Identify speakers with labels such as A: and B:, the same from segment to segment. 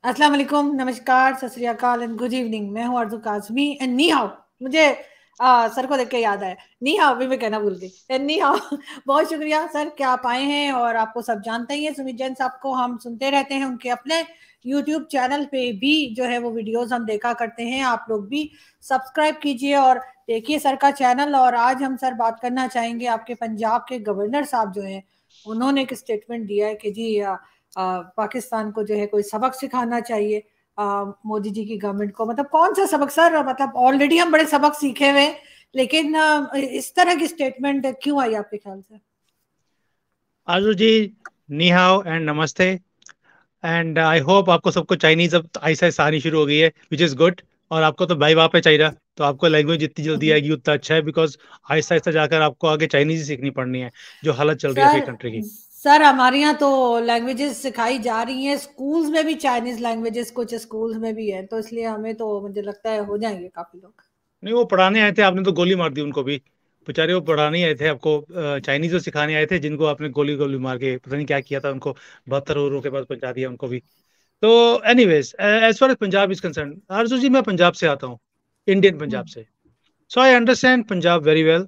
A: अस्सलाम वालेकुम, नमस्कार, सत श्री अकाल एंड गुड इवनिंग। मैं हूँ अर्जु काजमी एंड नी हाउ। मुझे सर को देख के याद आया, नी हाउ भी मैं कहना भूल गई। एंड नी हाउ बहुत शुक्रिया सर कि आप आए हैं, और आपको सब जानते ही हैं, सुमित जैन साहब को हम सुनते रहते हैं, उनके अपने यूट्यूब चैनल पे भी जो है वो वीडियोस हम देखा करते हैं। आप लोग भी सब्सक्राइब कीजिए और देखिए सर का चैनल। और आज हम सर बात करना चाहेंगे आपके पंजाब के गवर्नर साहब जो हैं, उन्होंने एक स्टेटमेंट दिया है कि जी पाकिस्तान को जो है कोई सबक सिखाना चाहिए मोदी जी की गवर्नमेंट को। मतलब कौन सा सबक सर? मतलब ऑलरेडी हम बड़े सबक सीखे हुए हैं, लेकिन इस तरह की स्टेटमेंट क्यों आई आपके ख्याल से?
B: आजू जी, नी हाउ एंड नमस्ते। एंड आई होप आपको सबको चाइनीज अब ऐसा ऐसा आनी शुरू हो गई है, विच इज गुड। और आपको तो भाई वहाँ पे चाहिए, तो आपको लैंग्वेज जितनी जल्दी आएगी उतना अच्छा है, बिकॉज आहिस्ता आहिस्ता जाकर आपको आगे चाइनीज ही सीखनी पड़नी है, जो हालत चल रही है अपनी
A: सर
B: कंट्री की।
A: सर हमारे यहाँ तो लैंग्वेजेस सिखाई जा रही हैं, स्कूल्स में भी चाइनीज लैंग्वेजेस कुछ स्कूल्स में भी है, तो इसलिए हमें तो मुझे लगता है हो जाएंगे काफी लोग।
B: नहीं, वो पढ़ाने आए थे, आपने तो गोली मार दी उनको भी। बेचारे वो पढ़ाने ही आए थे आपको, चाइनीज तो सिखाने आए थे, जिनको आपने गोली गोली मार के पता नहीं क्या किया था उनको, 72 के पास पहुंचा दिया उनको भी। तो anyways, as far as Punjab is concerned, Arzoo ji, मैं पंजाब से आता हूँ, इंडियन पंजाब
A: हम्म।
B: से। So I understand Punjab very well.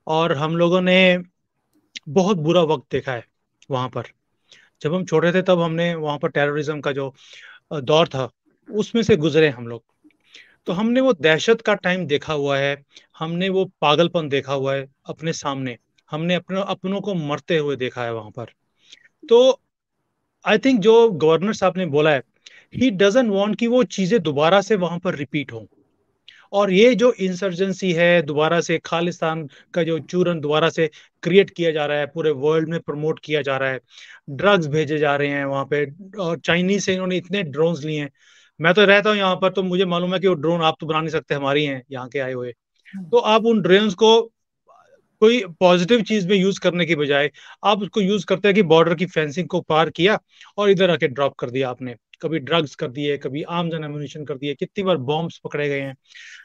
B: और हम लोगों ने बहुत बुरा वक्त देखा है वहां पर। जब हम छोटे थे तब हमने वहां पर टेररिज्म का जो दौर था, उसमें से गुजरे हम लोग। तो हमने वो दहशत का टाइम देखा हुआ है, हमने वो पागलपन देखा हुआ है अपने सामने, हमने अपने अपनों को मरते हुए देखा है वहां पर। तो आई थिंक जो गवर्नर साहब ने बोला है, ही डजंट वांट कि वो चीजें दोबारा से वहां पर रिपीट हो। और ये जो इंसर्जेंसी है दोबारा से, खालिस्तान का जो चूरन दोबारा से क्रिएट किया जा रहा है, पूरे वर्ल्ड में प्रमोट किया जा रहा है, ड्रग्स भेजे जा रहे हैं वहां पे, और चाइनीज से इन्होंने इतने ड्रोन्स लिए हैं। मैं तो रहता हूँ यहाँ पर, तो मुझे मालूम है कि वो ड्रोन आप तो बना नहीं सकते, हमारी हैं यहाँ के आए हुए। तो आप उन ड्रोन्स को कोई पॉजिटिव चीज में यूज करने की बजाय आप उसको यूज करते हैं कि बॉर्डर की फेंसिंग को पार किया और इधर आके ड्रॉप कर दिया आपने। कभी ड्रग्स कर दिए, कभी आर्म्स एंड एम्यूनिशन कर दिए, कितनी बार बॉम्ब्स पकड़े गए हैं।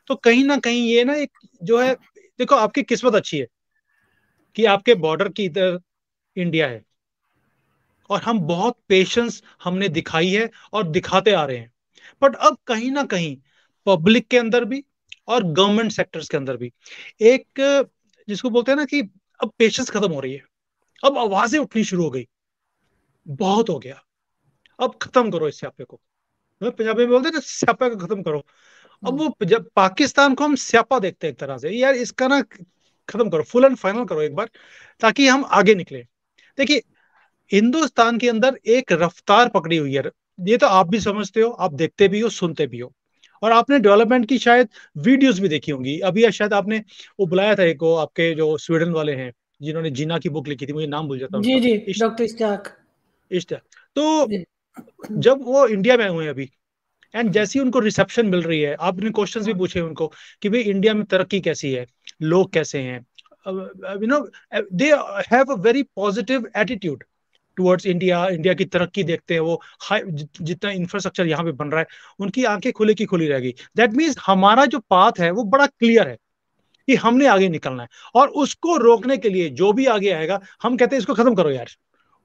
B: तो कहीं ना कहीं ये ना एक जो है, देखो आपकी किस्मत अच्छी है कि आपके बॉर्डर की इधर इंडिया है, और हम बहुत पेशेंस हमने दिखाई है और दिखाते आ रहे हैं। बट अब कहीं ना कहीं पब्लिक के अंदर भी और गवर्नमेंट सेक्टर्स के अंदर भी एक, जिसको बोलते हैं ना कि अब पेशेंस खत्म हो रही है, अब आवाजें उठनी शुरू हो गई, बहुत हो गया, अब खत्म करो इस स्यापे को। मैं पंजाबी में बोलते हैं ना, स्यापे को खत्म करो। अब
A: हम्म।
B: वो जब पाकिस्तान को हम स्यापा देखते हैं एक तरह से, यार इसका ना खत्म करो, फुल एंड फाइनल करो एक बार, ताकि हम आगे निकले। देखिए, हिंदुस्तान के अंदर एक रफ्तार पकड़ी हुई है, ये तो आप भी समझते हो, आप देखते भी हो, सुनते भी हो। और आपने डेवलपमेंट की शायद वीडियोस भी देखी होंगी अभी, या शायद आपने वो बुलाया था एक, वो आपके जो स्वीडन वाले हैं जिन्होंने जीना की बुक लिखी थी, मुझे नाम भूल जाता
A: जी
B: उनका।
A: जी,
B: इष्ट,
A: डॉक्टर इश्तियाक।
B: इष्ट। तो
A: जी।
B: जब वो इंडिया में हुए हैं अभी, एंड जैसी उनको रिसेप्शन मिल रही है, आपने क्वेश्चंस भी
A: हाँ।
B: पूछे उनको कि भाई इंडिया में तरक्की कैसी है, लोग कैसे हैं, you know, they have a very positive attitude towards India. India की तरक्की देखते हैं वो, जितना इंफ्रास्ट्रक्चर यहाँ पे बन रहा है, उनकी आंखें खुले की खुली रहेगी। दैट मीन्स हमारा जो पाथ है वो बड़ा क्लियर है कि हमने आगे निकलना है। और उसको रोकने के लिए जो भी आगे आएगा, हम कहते हैं इसको खत्म करो यार।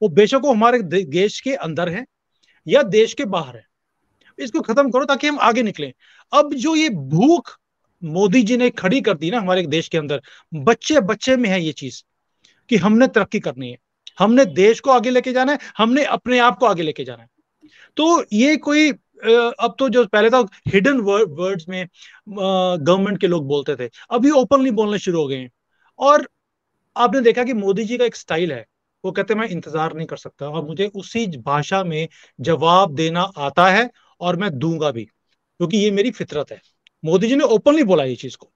B: वो बेशक वो हमारे देश के अंदर है या देश के बाहर है, इसको खत्म करो ताकि हम आगे निकलें। अब जो ये भूख मोदी जी ने खड़ी कर दी ना हमारे देश के अंदर, बच्चे बच्चे में है ये चीज कि हमने तरक्की करनी है, हमने देश को आगे लेके जाना है, हमने अपने आप को आगे लेके जाना है। तो ये कोई अब तो जो पहले तो हिडन वर्ड्स में गवर्नमेंट के लोग बोलते थे, अभी ओपनली बोलने शुरू हो गए हैं। और आपने देखा कि मोदी जी का एक स्टाइल है, वो कहते हैं मैं इंतजार नहीं कर सकता और मुझे उसी भाषा में जवाब देना आता है, और मैं दूंगा भी, क्योंकि ये मेरी फितरत है। मोदी जी ने ओपनली बोला ये चीज को।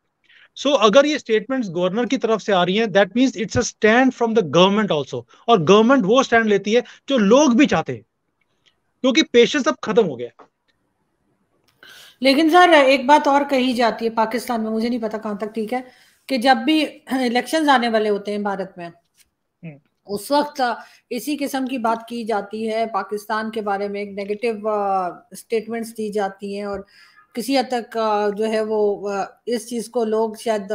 B: सो अगर ये स्टेटमेंट्स गवर्नर की तरफ से आ रही हैं, that means it's a stand from the government also. और गवर्नमेंट वो स्टैंड लेती है जो लोग भी चाहते हैं, क्योंकि पेशेंस अब खत्म हो गया।
A: लेकिन सर एक बात और कही जाती है पाकिस्तान में, मुझे नहीं पता कहाँ तक ठीक है, कि जब भी इलेक्शंस आने वाले होते हैं भारत में,
B: हम्म।
A: उस वक्त इसी किस्म की बात की जाती है, पाकिस्तान के बारे में एक नेगेटिव स्टेटमेंट्स दी जाती हैं, और किसी हद तक जो है वो इस चीज को लोग शायद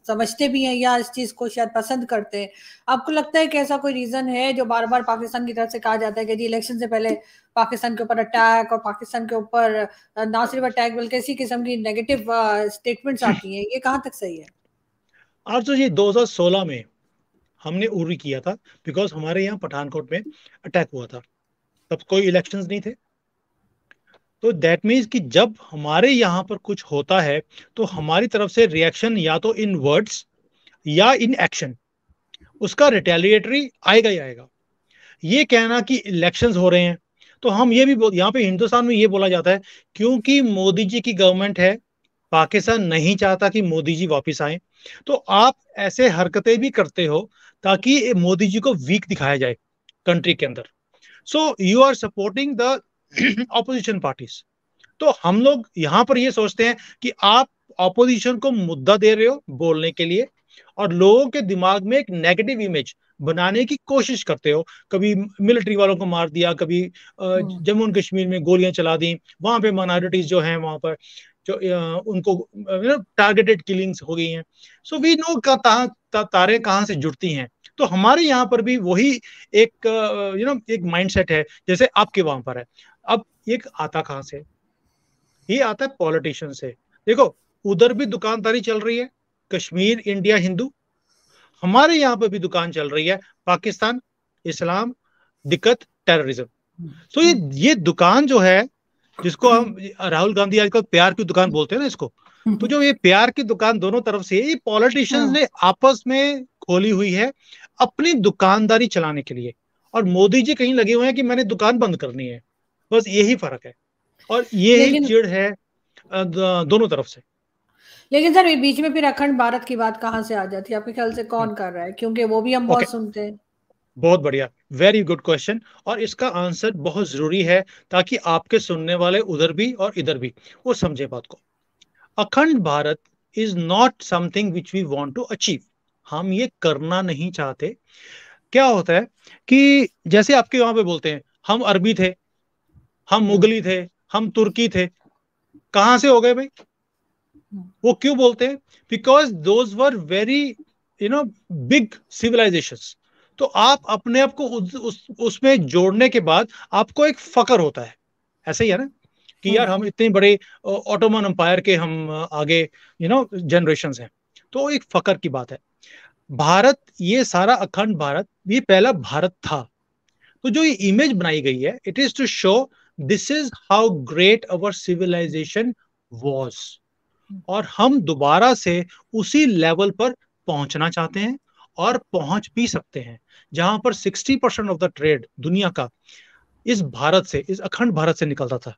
A: समझते भी हैं या इस चीज को शायद पसंद करते हैं। आपको लगता है कि ऐसा कोई रीजन है जो बार बार पाकिस्तान की तरफ से कहा जाता है कि जी इलेक्शन से पहले पाकिस्तान के ऊपर अटैक और पाकिस्तान के ऊपर ना सिर्फ अटैक बल्कि इसी किस्म की नेगेटिव स्टेटमेंट्स आती हैं, ये कहाँ तक सही है?
B: आज तो ये 2016 में हमने उरी किया था, बिकॉज हमारे यहाँ पठानकोट में अटैक हुआ था, तब कोई इलेक्शंस नहीं थे। तो दैट मीन्स कि जब हमारे यहाँ पर कुछ होता है तो हमारी तरफ से रिएक्शन या तो इन वर्ड्स या इन एक्शन, उसका रिटेलिएटरी आएगा ही आएगा। ये कहना कि इलेक्शंस हो रहे हैं, तो हम ये भी यहाँ पे हिंदुस्तान में ये बोला जाता है क्योंकि मोदी जी की गवर्नमेंट है, पाकिस्तान नहीं चाहता कि मोदी जी वापस आए, तो आप ऐसे हरकतें भी करते हो ताकि मोदी जी को वीक दिखाया जाए कंट्री के अंदर। So you are supporting the opposition parties. तो हम लोग यहाँ पर ये सोचते हैं कि आप ऑपोजिशन को मुद्दा दे रहे हो बोलने के लिए और लोगों के दिमाग में एक नेगेटिव इमेज बनाने की कोशिश करते हो। कभी मिलिट्री वालों को मार दिया, कभी जम्मू एंड कश्मीर में गोलियां चला दी, वहां पे माइनॉरिटीज जो हैं वहां पर जो उनको टारगेटेड किलिंग्स हो गई हैं। सो वी नो का तारे कहाँ से जुड़ती हैं। तो हमारे यहाँ पर भी वही एक एक माइंडसेट है जैसे आपके वहां पर है। अब एक आता कहाँ से, ये आता है पॉलिटिशियन से। देखो उधर भी दुकानदारी चल रही है, कश्मीर इंडिया हिंदू, हमारे यहाँ पे भी दुकान चल रही है, पाकिस्तान इस्लाम दिक्कत टेररिज्म। तो ये दुकान जो है जिसको हम राहुल गांधी आजकल प्यार की दुकान बोलते हैं ना इसको, तो जो ये प्यार की दुकान दोनों तरफ से ये पॉलिटिशियंस ने आपस में खोली हुई है अपनी दुकानदारी चलाने के लिए, और मोदी जी कहीं लगे हुए हैं कि मैंने दुकान बंद करनी है। बस यही फर्क है और यही चिड़ है दोनों तरफ से।
A: लेकिन सर बीच में फिर अखंड भारत की बात कहाँ से आ जाती है आपके ख्याल से, कौन कर रहा है? क्योंकि वो भी हम बहुत सुनते हैं।
B: बहुत बढ़िया, वेरी गुड क्वेश्चन, और इसका आंसर बहुत जरूरी है ताकि आपके सुनने वाले उधर भी और इधर भी वो समझे बात को। Akhand Bharat is not something which we want to achieve. हम ये करना नहीं चाहते। क्या होता है कि जैसे आपके वहां पे बोलते हैं हम अरबी थे, हम मुगली थे, हम तुर्की थे, कहां से हो गए भाई? वो क्यों बोलते हैं? Because those were very big civilizations. तो आप अपने आप को उसमें जोड़ने के बाद आपको एक फकर होता है, ऐसे ही है ना कि यार हम इतने बड़े ऑटोमन एम्पायर के हम आगे जनरेशन हैं, तो एक फकर की बात है। भारत, ये सारा अखंड भारत ये पहला भारत था। तो जो ये इमेज बनाई गई है, it is to show this is how great our civilization was, और हम दोबारा से उसी लेवल पर पहुंचना चाहते हैं और पहुंच भी सकते हैं जहां पर 60% ऑफ द ट्रेड दुनिया का इस भारत से, इस अखंड भारत से निकलता था।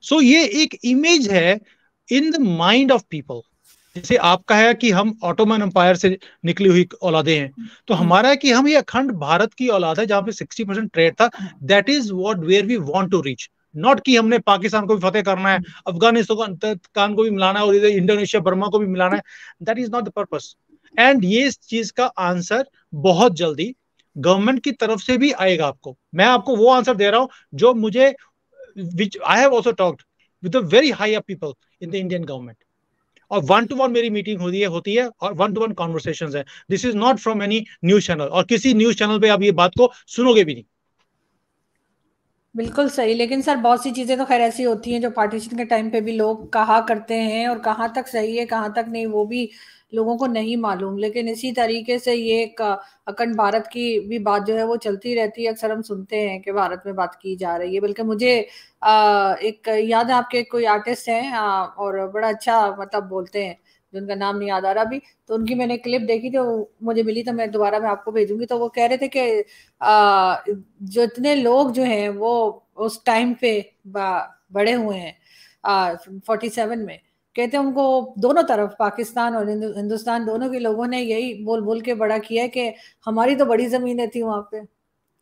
B: सो ये एक इमेज है in the mind of people. जैसे आपका है कि हम ऑटोमन एम्पायर से निकली हुई औलादे हैं, तो हमारा है कि हम ये अखंड भारत की औलाद है जहां पे 60% ट्रेड था। That is what where we want to reach, not कि हमने पाकिस्तान को भी फतेह करना है, अफगानिस्तान को भी मिलाना है और इधर इंडोनेशिया बर्मा को भी मिलाना है। That is not the purpose. And ये इस चीज का आंसर बहुत जल्दी गवर्नमेंट की तरफ से भी आएगा आपको। मैं आपको वो आंसर दे रहा हूं जो मुझे, which I have also talked with the very high up people in the Indian government, और 1-to-1 मेरी मीटिंग होती है और 1-to-1 कॉन्वर्सेशन है। This is not from any news channel, और किसी न्यूज चैनल पे आप ये बात को सुनोगे भी नहीं।
A: बिल्कुल सही। लेकिन सर बहुत सी चीजें तो खैर ऐसी होती हैं जो पार्टीशन के टाइम पे भी लोग कहा करते हैं, और कहाँ तक सही है कहाँ तक नहीं वो भी लोगों को नहीं मालूम। लेकिन इसी तरीके से ये एक अखंड भारत की भी बात जो है वो चलती रहती है। अक्सर हम सुनते हैं कि भारत में बात की जा रही है। बल्कि मुझे एक याद है, आपके कोई आर्टिस्ट हैं और बड़ा अच्छा मतलब बोलते हैं, जिनका नाम नहीं याद आ रहा अभी, तो उनकी मैंने क्लिप देखी थी, मुझे मिली, तो मैं दोबारा मैं आपको भेजूंगी। तो वो कह रहे थे कि जो इतने लोग जो हैं वो उस टाइम पे बड़े हुए हैं 47 में, कहते हैं उनको दोनों तरफ पाकिस्तान और हिंदुस्तान दोनों के लोगों ने यही बोल बोल के बड़ा किया है कि हमारी तो बड़ी जमीनें थी वहां पे,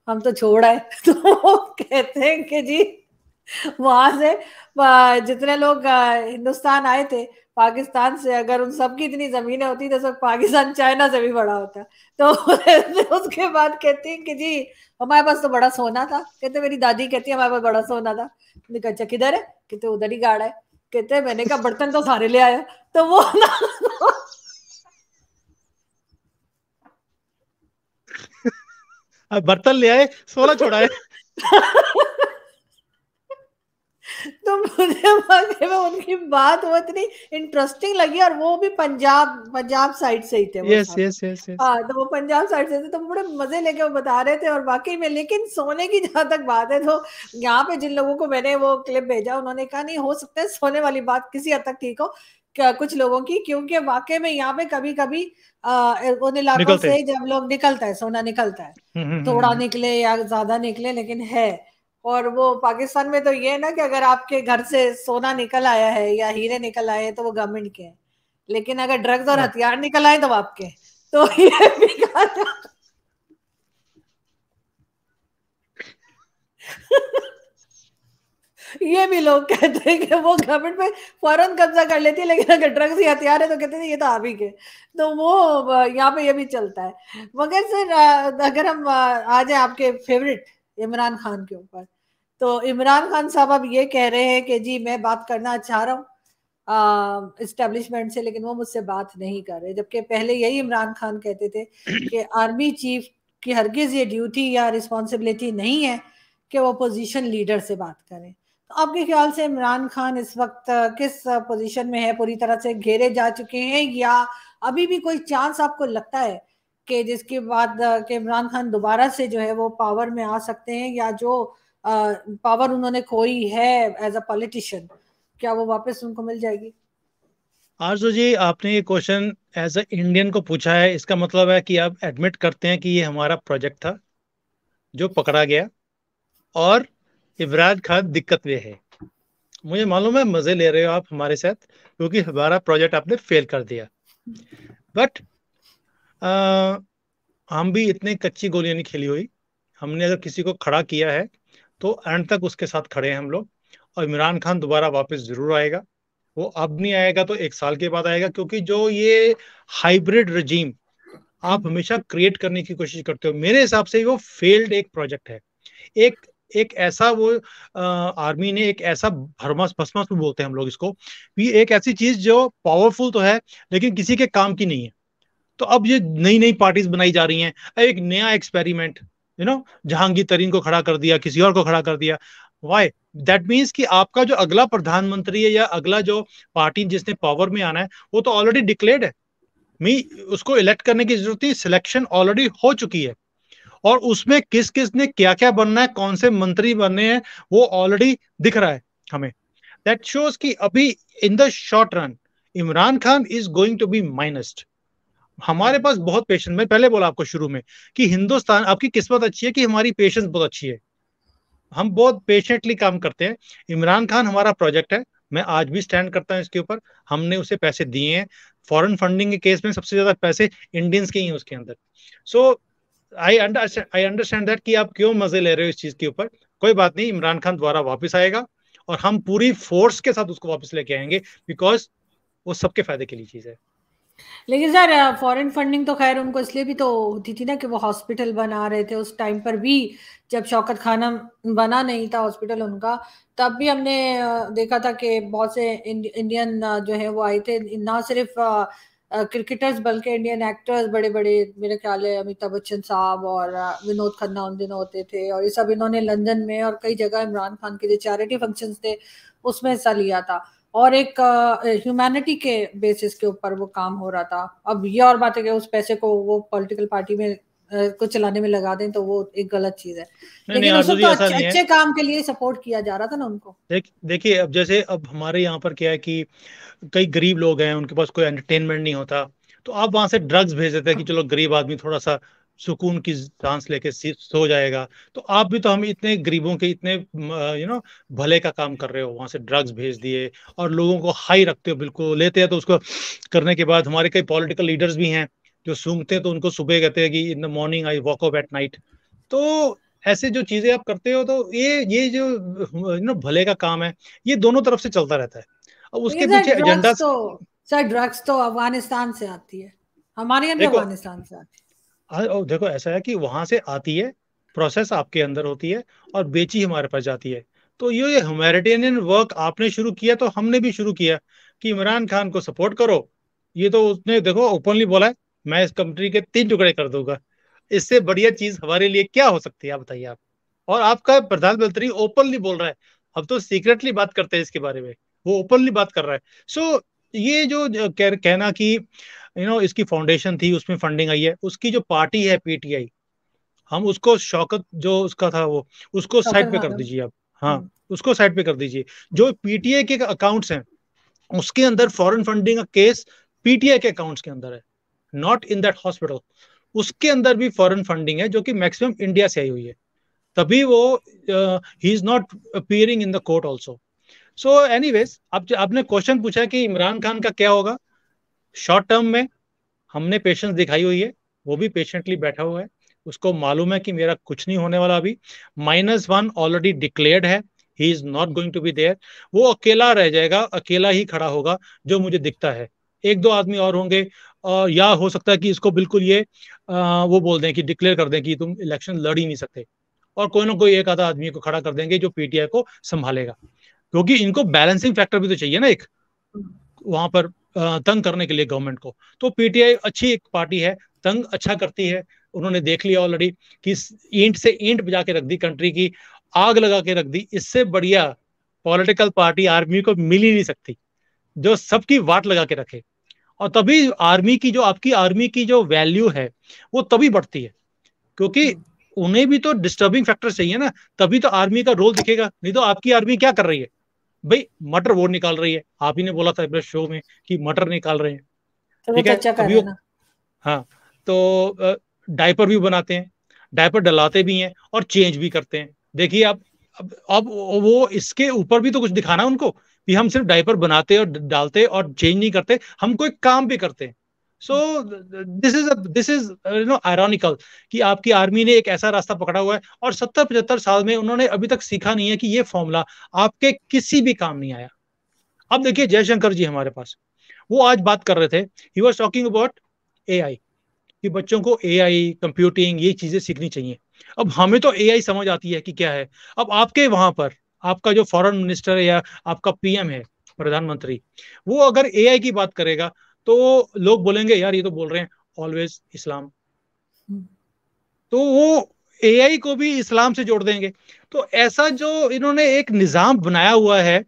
A: हम तो छोड़ आए। तो वो कहते हैं कि जी वहां से जितने लोग हिंदुस्तान आए थे पाकिस्तान से, अगर उन सबकी इतनी जमीनें होती तो सब पाकिस्तान चाइना से भी बड़ा होता। तो उसके बाद कहती हैं कि जी हमारे पास तो बड़ा सोना था। कहते मेरी दादी कहती है हमारे पास बड़ा सोना था। अच्छा किधर है? कहते उधर ही गाड़ा है। कहते हैं मैंने कहा बर्तन तो सारे ले आया, तो वो ना
B: अब बर्तन ले आए, 16 छोड़ा है।
A: तो मुझे वाकई में उनकी बात वो इतनी इंटरेस्टिंग लगी, और वो भी पंजाब पंजाब साइड से ही थे वो
B: यस
A: साहब।
B: Yes yes yes.
A: हाँ, तो वो पंजाब साइड से थे, तो बड़े मजे लेके वो बता रहे थे। और वाकई में, लेकिन सोने की जहां तक बात है, तो यहाँ पे जिन लोगों को मैंने वो क्लिप भेजा, उन्होंने कहा नहीं हो सकता है सोने वाली बात किसी हद तक ठीक हो, क्या कुछ लोगों की, क्योंकि वाकई में यहाँ पे कभी कभी उन इलाकों
B: निकलते हैं।
A: से जब लोग निकलता है, सोना निकलता है, थोड़ा निकले या ज्यादा निकले, लेकिन है। और वो पाकिस्तान में तो ये है ना कि अगर आपके घर से सोना निकल आया है या हीरे निकल आए हैं तो वो गवर्नमेंट के हैं, लेकिन अगर ड्रग्स और
B: हाँ।
A: हथियार निकल आए तो वो आपके हैं। तो ये भी कहा ये भी लोग कहते हैं कि वो गवर्नमेंट पे फौरन कब्जा कर लेती है, लेकिन अगर ड्रग्स या हथियार है तो कहते हैं ये तो आप ही के। तो वो यहाँ पे ये भी चलता है। मगर सर अगर हम आ जाए आपके फेवरेट इमरान खान के ऊपर, तो इमरान खान साहब अब ये कह रहे हैं कि जी मैं बात करना चाह रहा हूँ इस्टेब्लिशमेंट से, लेकिन वो मुझसे बात नहीं कर रहे। जबकि पहले यही इमरान खान कहते थे कि आर्मी चीफ की हरगिज ये ड्यूटी या रिस्पॉन्सिबिलिटी नहीं है कि वो पोजीशन लीडर से बात करें। तो आपके ख्याल से इमरान खान इस वक्त किस पोजीशन में है? पूरी तरह से घेरे जा चुके हैं, या अभी भी कोई चांस आपको लगता है कि जिसके बाद कि इमरान खान दोबारा से जो है वो पावर में आ सकते हैं, या जो पावर उन्होंने खोई है एज अ पॉलिटिशियन, क्या वो वापस उनको मिल जाएगी?
B: आरजू जी, आपने ये क्वेश्चन एज अ इंडियन को पूछा है, इसका मतलब है कि आप एडमिट करते हैं कि ये हमारा प्रोजेक्ट था जो पकड़ा गया, और इमरान खान दिक्कत में है। मुझे मालूम है मजे ले रहे हो आप हमारे साथ, क्योंकि हमारा प्रोजेक्ट आपने फेल कर दिया। बट हम भी इतने कच्ची गोलियां नहीं खेली हुई। हमने अगर किसी को खड़ा किया है तो एंड तक उसके साथ खड़े हैं हम लोग। और इमरान खान दोबारा वापस जरूर आएगा। वो अब नहीं आएगा तो 1 साल के बाद आएगा, क्योंकि जो ये हाइब्रिड रजीम आप हमेशा क्रिएट करने की कोशिश करते हो, मेरे हिसाब से वो फेल्ड एक प्रोजेक्ट है। एक एक ऐसा वो आर्मी ने एक ऐसा भरमास भस्मास भी बोलते हैं हम लोग इसको, भी एक ऐसी चीज जो पावरफुल तो है लेकिन किसी के काम की नहीं है। तो अब ये नई नई पार्टीज बनाई जा रही हैं। एक नया एक्सपेरिमेंट, जहांगीर तरीन को खड़ा कर दिया, किसी और को खड़ा कर दिया। वाई? दैट मीन्स कि आपका जो अगला प्रधानमंत्री है या अगला जो पार्टी जिसने पावर में आना है वो तो ऑलरेडी डिक्लेयर्ड है। मी उसको इलेक्ट करने की जरूरत नहीं, सिलेक्शन ऑलरेडी हो चुकी है। और उसमें किस किस ने क्या क्या बनना है, कौन से मंत्री बनने हैं, वो ऑलरेडी दिख रहा है हमें। दैट शोज कि अभी in the short run Imran Khan is going to be minused. हमारे पास बहुत पेशेंस, मैं पहले बोला आपको शुरू में कि हिंदुस्तान, आपकी किस्मत अच्छी है कि हमारी पेशेंस बहुत अच्छी है। हम बहुत पेशेंटली काम करते हैं। इमरान खान हमारा प्रोजेक्ट है, मैं आज भी स्टैंड करता हूं इसके ऊपर। हमने उसे पैसे दिए हैं। फॉरेन फंडिंग के केस में सबसे ज्यादा पैसे इंडियंस के ही हैं उसके अंदर। सो आई अंडरस्टैंड दैट कि आप क्यों मजे ले रहे हो इस चीज के ऊपर। कोई बात नहीं, इमरान खान दोबारा वापस आएगा और हम पूरी फोर्स के साथ उसको वापस लेके आएंगे, बिकॉज वो सबके फायदे के लिए चीज है।
A: लेकिन सर फॉरेन फंडिंग तो खैर उनको इसलिए भी तो होती थी ना कि वो हॉस्पिटल बना रहे थे उस टाइम पर भी, जब शौकत खाना बना नहीं था हॉस्पिटल उनका, तब भी हमने देखा था कि बहुत से इंडियन जो है वो आए थे, ना सिर्फ क्रिकेटर्स बल्कि इंडियन एक्टर्स बड़े बड़े, मेरे ख्याल है अमिताभ बच्चन साहब और विनोद खन्ना उन दिनों होते थे, और ये सब इन्होंने लंदन में और कई जगह इमरान खान के जो चैरिटी फंक्शंस थे उसमें हिस्सा लिया था, और एक ह्यूमैनिटी के बेसिस के ऊपर वो काम हो रहा था। अब ये और बात है कि उस पैसे को वो पॉलिटिकल पार्टी में को चलाने में लगा दें तो वो एक गलत चीज है।
B: नहीं नहीं
A: लेकिन उस
B: आरजू
A: वक्त
B: जी,
A: तो
B: ऐसा
A: अच्छे
B: नहीं है।
A: अच्छे काम के लिए सपोर्ट किया जा रहा था ना उनको।
B: देखिए, अब जैसे अब हमारे यहाँ पर क्या है कि कई गरीब लोग हैं, उनके पास कोई एंटरटेनमेंट नहीं होता, तो आप वहां से ड्रग्स भेज देते हैं कि चलो गरीब आदमी थोड़ा सा सुकून की सांस लेके सो जाएगा। तो आप भी तो हम इतने गरीबों के इतने भले का काम कर रहे हो, वहां से ड्रग्स भेज दिए और लोगों को हाई रखते हो, बिल्कुल लेते हैं तो उसको करने के बाद हमारे कई पॉलिटिकल लीडर्स भी हैं जो सूंघते हैं तो उनको सुबह कहते हैं कि in the morning I walk up at night. तो ऐसे जो चीजें आप करते हो, तो ये जो भले का काम है, ये दोनों तरफ से चलता रहता है। अब उसके
A: लेकिन
B: पीछे एजेंडा।
A: सर ड्रग्स तो अफगानिस्तान से आती है, हमारे यहाँ भी
B: देखो,
A: अफगानिस्तान से आती
B: और देखो ऐसा है कि वहां से आती है, प्रोसेस आपके अंदर होती है और बेची हमारे पास जाती है। तो ये ह्यूमैनिटेरियन वर्क आपने शुरू किया तो हमने भी शुरू किया कि इमरान खान को सपोर्ट करो। ये तो उसने देखो ओपनली बोला है, मैं इस कंट्री के 3 टुकड़े कर दूंगा। इससे बढ़िया चीज हमारे लिए क्या हो सकती है, आप बताइए आप। और आपका प्रधानमंत्री ओपनली बोल रहा है, अब तो सीक्रेटली बात करते हैं इसके बारे में, वो ओपनली बात कर रहा है। सो ये जो कहना कि इसकी फाउंडेशन थी, उसमें फंडिंग आई है, उसकी जो पार्टी है पीटीआई, हम उसको शौकत जो उसका था वो, उसको
A: शौकत
B: साइड पे कर
A: खान।
B: दीजिए आप। हाँ, उसको साइड पे कर दीजिए। जो पीटीआई के अकाउंट्स हैं उसके अंदर फॉरेन फंडिंग का केस पीटीआई के अकाउंट्स के अंदर है, नॉट इन दैट हॉस्पिटल। उसके अंदर भी फॉरेन फंडिंग है जो कि मैक्सिमम इंडिया से आई हुई है, तभी वो ही is not appearing in the court also. So anyways, आपने क्वेश्चन पूछा कि इमरान खान का क्या होगा शॉर्ट टर्म में। हमने पेशेंस दिखाई हुई है, वो भी पेशेंटली बैठा हुआ है, उसको मालूम है कि मेरा कुछ नहीं होने वाला अभी। -1 ऑलरेडी डिक्लेयर्ड है, he is not going to be there. वो अकेला रह जाएगा, अकेला ही खड़ा होगा जो मुझे दिखता है। एक दो आदमी और होंगे, या हो सकता है कि इसको बिल्कुल ये वो बोल दें कि डिक्लेयर कर दें कि तुम इलेक्शन लड़ ही नहीं सकते, और कोई ना कोई एक आधा आदमी को खड़ा कर देंगे जो पीटीआई को संभालेगा, क्योंकि इनको बैलेंसिंग फैक्टर भी तो चाहिए ना एक वहां पर तंग करने के लिए गवर्नमेंट को। तो पीटीआई अच्छी एक पार्टी है, तंग अच्छा करती है। उन्होंने देख लिया ऑलरेडी कि ईंट से ईंट बजा के रख दी, कंट्री की आग लगा के रख दी। इससे बढ़िया पॉलिटिकल पार्टी आर्मी को मिल ही नहीं सकती, जो सबकी वाट लगा के रखे। और तभी आर्मी की जो आपकी आर्मी की जो वैल्यू है वो तभी बढ़ती है, क्योंकि उन्हें भी तो डिस्टर्बिंग फैक्टर चाहिए ना, तभी तो आर्मी का रोल दिखेगा। नहीं तो आपकी आर्मी क्या कर रही है भाई, मटर वो निकाल रही है। आप ही ने बोला था अपने शो में कि मटर निकाल रहे हैं,
A: तो वो
B: ठीक है,
A: चर्चा कर
B: अभी
A: रहे हैं
B: वो,
A: ना।
B: हाँ, तो डायपर भी बनाते हैं, डायपर डलाते भी हैं और चेंज भी करते हैं। देखिए आप, अब वो इसके ऊपर भी तो कुछ दिखाना उनको कि हम सिर्फ डायपर बनाते और डालते और चेंज नहीं करते, हम कोई काम भी करते हैं। सो दिस इज आयरॉनिकल कि आपकी आर्मी ने एक ऐसा रास्ता पकड़ा हुआ है और 70-75 साल में उन्होंने अभी तक सीखा नहीं है कि ये फॉर्मूला आपके किसी भी काम नहीं आया। अब देखिए जयशंकर जी हमारे पास, वो आज बात कर रहे थे, he was talking about AI, कि बच्चों को एआई कंप्यूटिंग ये चीजें सीखनी चाहिए। अब हमें तो एआई समझ आती है कि क्या है। अब आपके वहां पर आपका जो फॉरेन मिनिस्टर है या आपका पीएम है, प्रधानमंत्री, वो अगर एआई की बात करेगा तो लोग बोलेंगे यार ये तो बोल रहे हैं ऑलवेज इस्लाम, तो वो एआई को भी इस्लाम से जोड़ देंगे। तो ऐसा जो इन्होंने एक निजाम बनाया हुआ है,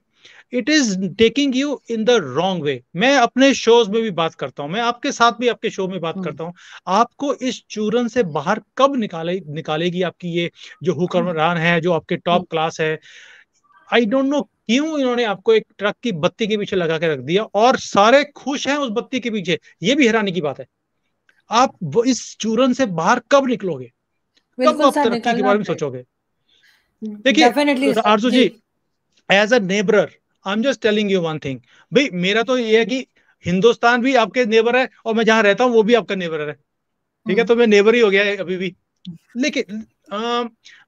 B: it is taking you in the wrong way. मैं अपने शोज में भी बात करता हूं, मैं आपके साथ भी आपके शो में बात करता हूं। आपको इस चूरन से बाहर कब निकालेगी आपकी ये जो हुक्मरान है, जो आपके टॉप क्लास है। आई डोंट नो क्यों इन्होंने आपको एक ट्रक की बत्ती के पीछे लगा के रख दिया और सारे खुश हैं उस बत्ती के पीछे। ये भी हैरानी की बात है। आप इस चूरन से बाहर कब निकलोगे, कब
A: बिल्कुल
B: आप
A: सर,
B: तरक्की के
A: निकलना
B: बारे में
A: चाहिए।
B: सोचोगे। देखिए
A: डेफिनेटली सर
B: आरजू
A: जी।
B: जी, as a neighbour I am just telling you one thing. भाई मेरा तो ये है कि हिंदुस्तान भी आपके नेबर है और मैं जहां रहता हूँ वो भी आपका नेबर है, ठीक है, तो मैं नेबर ही हो गया है अभी भी। लेकिन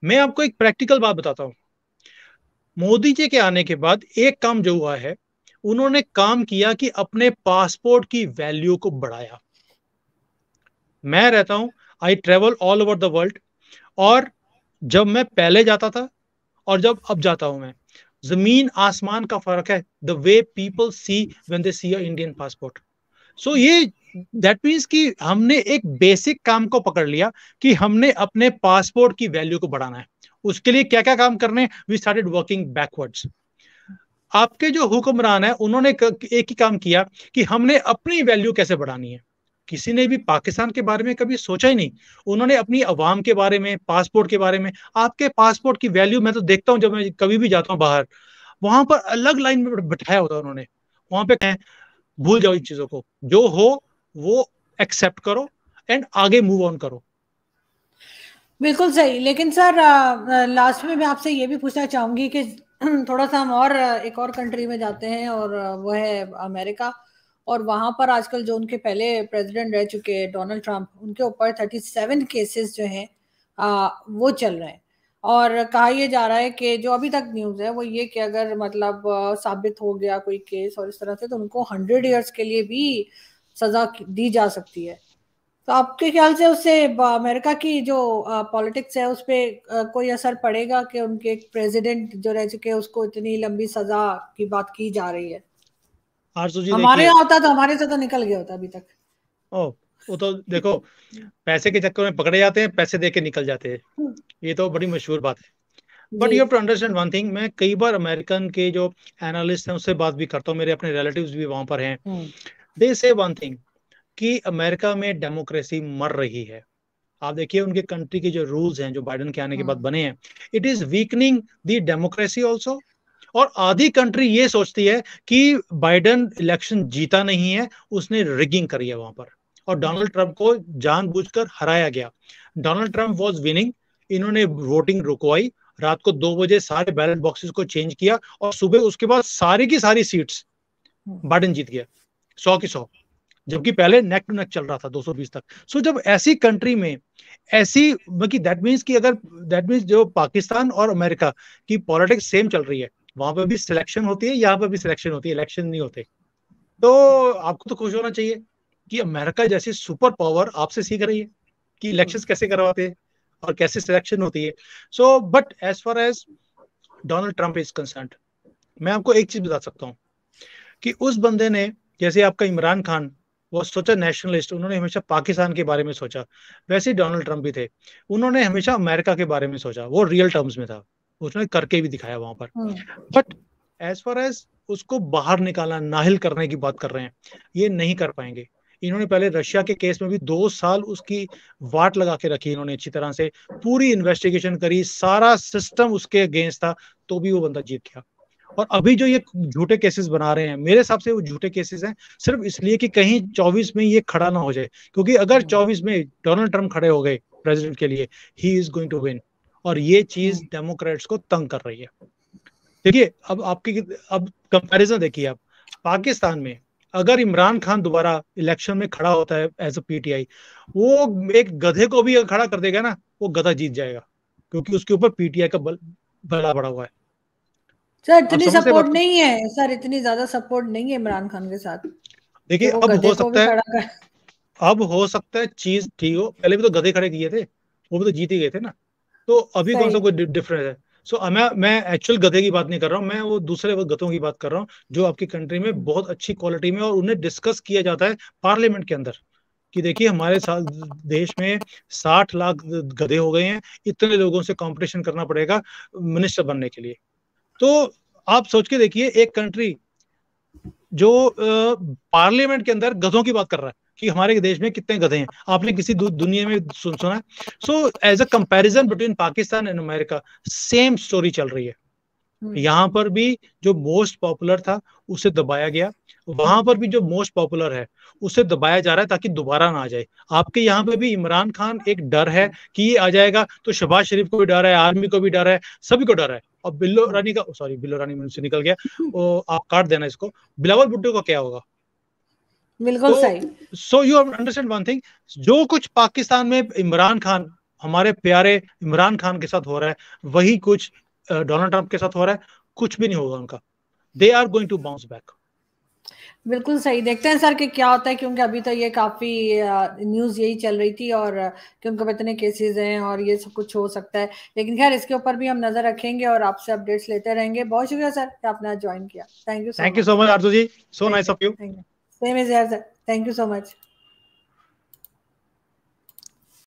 B: मैं आपको एक प्रैक्टिकल बात बताता हूँ। मोदी जी के आने के बाद एक काम जो हुआ है, उन्होंने काम किया कि अपने पासपोर्ट की वैल्यू को बढ़ाया। मैं रहता हूं, I travel all over the world, और जब मैं पहले जाता था और जब अब जाता हूं मैं, जमीन आसमान का फर्क है the way people see when they see a Indian passport. So ये दैट मीन्स कि हमने एक बेसिक काम को पकड़ लिया कि हमने अपने पासपोर्ट की वैल्यू को बढ़ाना है। उसके लिए क्या क्या काम करने, वी स्टार्टेड वर्किंग बैकवर्ड्स। आपके जो हुक्मरान है उन्होंने एक ही काम किया कि हमने अपनी वैल्यू कैसे बढ़ानी है। किसी ने भी पाकिस्तान के बारे में कभी सोचा ही नहीं। उन्होंने अपनी अवाम के बारे में, पासपोर्ट के बारे में, आपके पासपोर्ट की वैल्यू मैं तो देखता हूं जब मैं कभी भी जाता हूं बाहर, वहां पर अलग लाइन में बैठाया होता है उन्होंने। वहां पे भूल जाओ इन चीजों को, जो हो वो एक्सेप्ट करो एंड आगे मूव ऑन करो।
A: बिल्कुल सही। लेकिन सर लास्ट में मैं आपसे ये भी पूछना चाहूंगी कि थोड़ा सा हम और एक और कंट्री में जाते हैं, और वो है अमेरिका। और वहां पर आजकल जो उनके पहले प्रेसिडेंट रह चुके डोनाल्ड ट्रंप, उनके ऊपर 37 केसेस जो हैं वो चल रहे हैं। और कहा यह जा रहा है कि जो अभी तक न्यूज है वो ये कि अगर मतलब साबित हो गया कोई केस और इस तरह से, तो उनको 100 ईयर्स के लिए भी सजा दी जा सकती है। तो आपके ख्याल से उससे अमेरिका की जो पॉलिटिक्स है उस पे कोई असर पड़ेगा कि उनके एक प्रेसिडेंट जो रह चुके हैं उसको इतनी लंबी सजा की बात की जा रही है?
B: आरजू जी
A: हमारे
B: देखिए,
A: यहाँ होता तो हमारे से तो निकल गया होता अभी तक।
B: ओ वो तो देखो, पैसे के चक्कर में पकड़े जाते हैं, पैसे दे के निकल जाते हैं, ये तो बड़ी मशहूर बात है। बट
A: जी।
B: You have to understand one thing, मैं कई बार अमेरिकन के जो एनालिस्ट हैं उससे बात भी करता हूँ, मेरे अपने रिलेटिव्स भी वहां पर हैं।
A: हम्म।
B: दे से वन थिंग कि अमेरिका में डेमोक्रेसी मर रही है। आप देखिए उनके कंट्री के जो रूल्स हैं जो बाइडेन के आने के बाद
A: हम्म।
B: बने हैं, it is weakening the democracy also. और आधी कंट्री ये सोचती है कि बाइडेन इलेक्शन जीता नहीं है, उसने रिगिंग करी है वहां पर, और डोनाल्ड ट्रंप को जानबूझकर हराया गया। डोनाल्ड ट्रंप वॉज विनिंग, इन्होंने वोटिंग रुकवाई, रात को 2 बजे सारे बैलेट बॉक्सेस को चेंज किया, और सुबह उसके बाद सारी की सारी सीट्स
A: हम्म।
B: बाइडेन जीत गया, 100 की 100, जबकि पहले नेक टू नेक चल रहा था 220 तक। सो जब ऐसी कंट्री में ऐसी, मतलब दैट मीन्स कि अगर, दैट मीन्स जो पाकिस्तान और अमेरिका की पॉलिटिक्स सेम चल रही है, वहां पर भी सिलेक्शन होती है, यहाँ पर भी सिलेक्शन होती है, इलेक्शन नहीं होते। तो आपको तो खुश होना चाहिए कि अमेरिका जैसी सुपर पावर आपसे सीख रही है कि इलेक्शन कैसे करवाते हैं और कैसे सिलेक्शन होती है। So but as far as Donald Trump is concerned, मैं आपको एक चीज बता सकता हूँ कि उस बंदे ने, जैसे आपका इमरान खान, वो सोचा नेशनलिस्ट, उन्होंने हमेशा पाकिस्तान के बारे में सोचा, वैसे ही डोनाल्ड ट्रंप भी थे, उन्होंने हमेशा अमेरिका के बारे में सोचा, वो रियल टर्म्स में था, उसने करके भी दिखाया वहां पर।
A: हम्म।
B: बट एज फार एज उसको बाहर निकालना, नाहिल करने की बात कर रहे हैं, ये नहीं कर पाएंगे। इन्होंने पहले रशिया के केस में भी 2 साल उसकी वाट लगा के रखी, इन्होंने अच्छी तरह से पूरी इन्वेस्टिगेशन करी, सारा सिस्टम उसके अगेंस्ट था, तो भी वो बंदा जीत गया। और अभी जो ये झूठे केसेस बना रहे हैं, मेरे हिसाब से वो झूठे केसेस हैं सिर्फ इसलिए कि कहीं 24 में ये खड़ा ना हो जाए, क्योंकि अगर 24 में डोनाल्ड ट्रंप खड़े हो गए प्रेसिडेंट के लिए, he is going to win, और ये चीज
A: हम्म।
B: डेमोक्रेट्स को तंग कर रही है। देखिए अब आपकी, अब कंपैरिजन देखिए आप, पाकिस्तान में अगर इमरान खान दोबारा इलेक्शन में खड़ा होता है एज अ पीटीआई, वो एक गधे को भी अगर खड़ा कर देगा ना, वो गधा जीत जाएगा, क्योंकि उसके ऊपर पीटीआई का बला बड़ा हुआ है।
A: सर
B: आप
A: इतनी
B: समझते हैं
A: सपोर्ट
B: बात को?
A: नहीं है, सर इतनी ज्यादा सपोर्ट नहीं है इमरान खान के साथ कि
B: देखिए
A: वो
B: अब
A: गधे
B: हो
A: को भी
B: सकता है,
A: खड़ा कर।
B: अब हो सकता है चीज ठीक हो, पहले भी तो गधे खड़े किए थे, वो भी तो जीत ही गए थे ना, तो अभी कौन सा
A: सही।
B: कोई डिफरेंस है? सो मैं एक्चुअल गधे की बात नहीं कर रहा हूँ, मैं वो दूसरे वो गधों की बात कर रहा हूँ जो आपकी कंट्री में बहुत अच्छी क्वालिटी में, और उन्हें डिस्कस किया जाता है पार्लियामेंट के अंदर कि देखिए हमारे साथ देश में 60 लाख गधे हो गए हैं, इतने लोगों से कंपटीशन करना पड़ेगा मिनिस्टर बनने के लिए। तो आप सोच के देखिए, एक कंट्री जो पार्लियामेंट के अंदर गधों की बात कर रहा है कि हमारे देश में कितने गधे हैं, आपने किसी दुनिया में सुना है? So as a comparison between Pakistan and America, same story चल रही है।
A: हम्म।
B: यहाँ पर भी जो मोस्ट पॉपुलर था उसे दबाया गया, वहां पर भी जो मोस्ट पॉपुलर है उसे दबाया जा रहा है ताकि दोबारा ना आ जाए। आपके यहाँ पे भी इमरान खान एक डर है कि ये आ जाएगा, तो शहबाज शरीफ को भी डर है, आर्मी को भी डर है, सभी को डर है। और बिल्लो रानी का, सॉरी बिल्लो रानी मुझसे निकल गया, वो आप काट देना इसको, बिलावल भुट्टो का क्या होगा?
A: बिल्कुल
B: तो
A: सही।
B: So you understand one thing, जो कुछ पाकिस्तान में इमरान खान, हमारे प्यारे इमरान खान के साथ हो रहा है, वही कुछ डोनाल्ड ट्रंप के साथ हो रहा है, कुछ भी नहीं होगा उनका, they are going to bounce back.
A: बिल्कुल सही। देखते हैं सर कि क्या होता है, क्योंकि अभी तो ये काफी न्यूज यही चल रही थी, और क्योंकि इतने केसेस हैं और ये सब कुछ हो सकता है, लेकिन खैर इसके ऊपर भी हम नजर रखेंगे और आपसे अपडेट्स लेते रहेंगे। बहुत शुक्रिया सर कि आपने ज्वाइन किया। Thank you so
B: thank you so
A: much.
B: Much Arzoo ji, so
A: thank
B: nice
A: you.
B: Of you.
A: Thank you. Same is here sir. Thank you so much.